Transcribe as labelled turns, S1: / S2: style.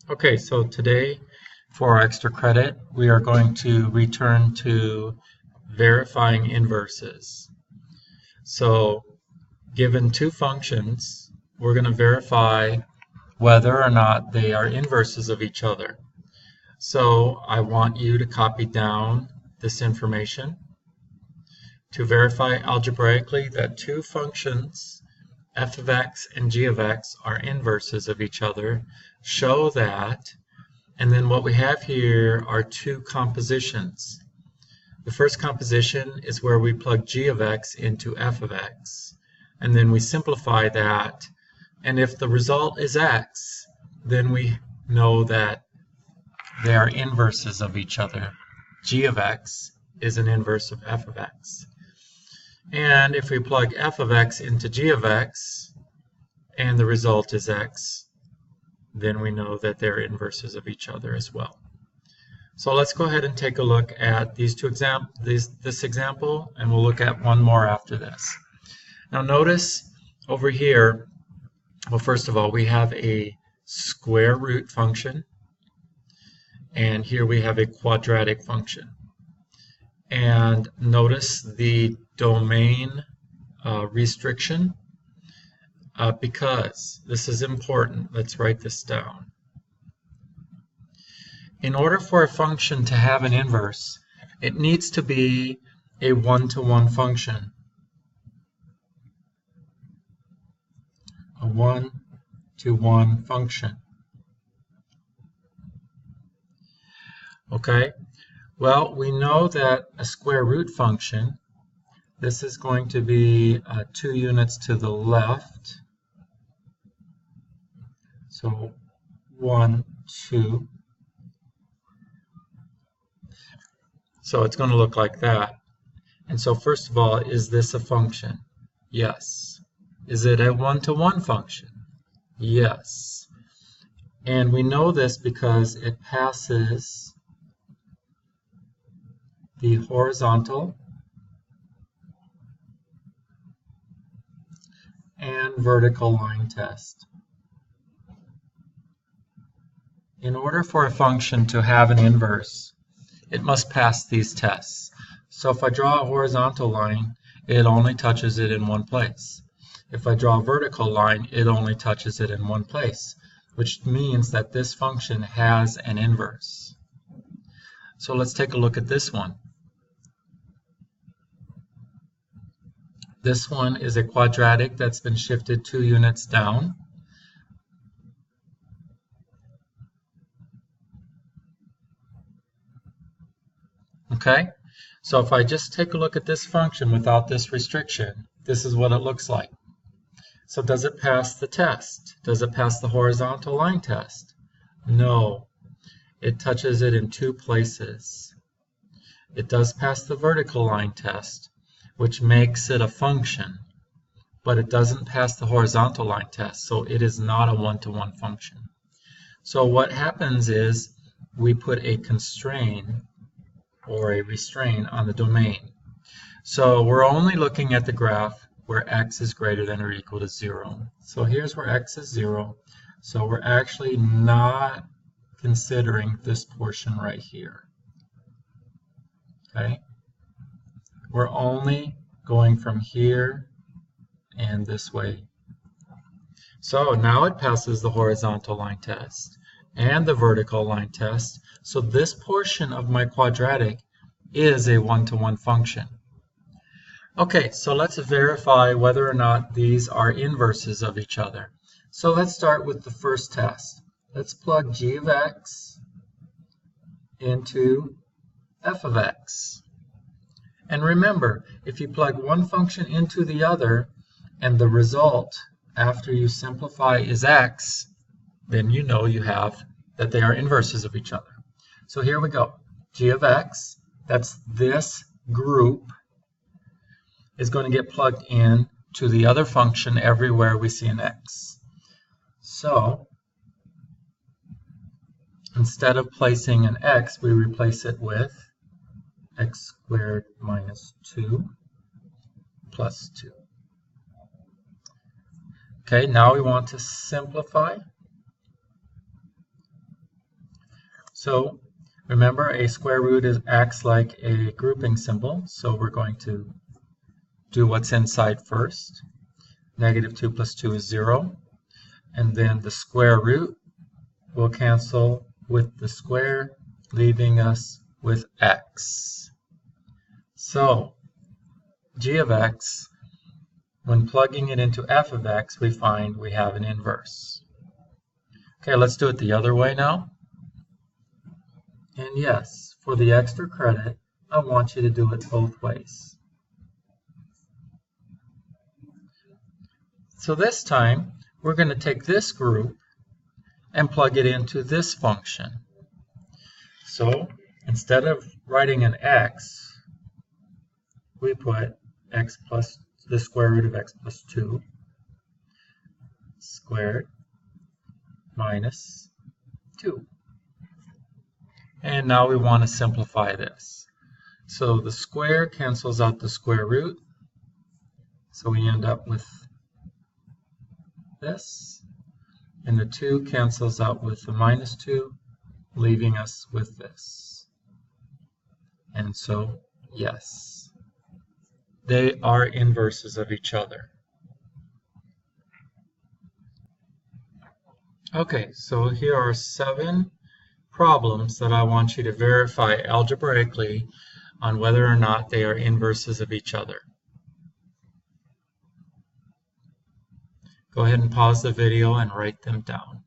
S1: Okay, so today for our extra credit, we are going to return to verifying inverses. So given two functions, we're going to verify whether or not they are inverses of each other. So I want you to copy down this information. To verify algebraically that two functions, f of x and g of x, are inverses of each other, show that. And then what we have here are two compositions. The first composition is where we plug g of x into f of x. And then we simplify that. And if the result is x, then we know that they are inverses of each other. G of x is an inverse of f of x. And if we plug f of x into g of x, and the result is x, then we know that they're inverses of each other as well. So let's go ahead and take a look at these two this example, and we'll look at one more after this. Now notice over here, well, first of all, we have a square root function, and here we have a quadratic function. And notice the domain restriction. Because this is important, let's write this down. In order for a function to have an inverse, it needs to be a one-to-one function. A one-to-one function. Okay? Well, we know that a square root function, this is going to be 2 units to the left. So 1, 2. So it's going to look like that. And so first of all, is this a function? Yes. Is it a one-to-one function? Yes. And we know this because it passes the horizontal and vertical line test. In order for a function to have an inverse, it must pass these tests. So if I draw a horizontal line, it only touches it in one place. If I draw a vertical line, it only touches it in one place, which means that this function has an inverse. So let's take a look at this one. This one is a quadratic that's been shifted 2 units down. Okay, so if I just take a look at this function without this restriction, this is what it looks like. So does it pass the test? Does it pass the horizontal line test? No. It touches it in 2 places. It does pass the vertical line test, which makes it a function, but it doesn't pass the horizontal line test, so it is not a one-to-one function. So what happens is we put a constraint or a restraint on the domain. So we're only looking at the graph where x is greater than or equal to 0. So here's where x is 0. So we're actually not considering this portion right here. Okay? We're only going from here and this way. So now it passes the horizontal line test and the vertical line test. So this portion of my quadratic is a one-to-one function. Okay, so let's verify whether or not these are inverses of each other. So let's start with the first test. Let's plug g of x into f of x. And remember, if you plug one function into the other and the result after you simplify is x, then you know you have that they are inverses of each other. So here we go. G of x, that's this group, is going to get plugged in to the other function everywhere we see an x. So instead of placing an x, we replace it with x squared minus 2 plus 2. Okay, now we want to simplify. So remember, a square root acts like a grouping symbol, so we're going to do what's inside first. Negative 2 plus 2 is 0, and then the square root will cancel with the square, leaving us with x. So g of x, when plugging it into f of x, we find we have an inverse. Okay, let's do it the other way now. And yes, for the extra credit, I want you to do it both ways. So this time, we're going to take this group and plug it into this function. So instead of writing an x, we put x plus the square root of x plus 2 squared minus 2. And now we want to simplify this. So the square cancels out the square root. So we end up with this. And the 2 cancels out with the minus 2, leaving us with this. And so, yes, they are inverses of each other. Okay, so here are 7 problems that I want you to verify algebraically on whether or not they are inverses of each other. Go ahead and pause the video and write them down.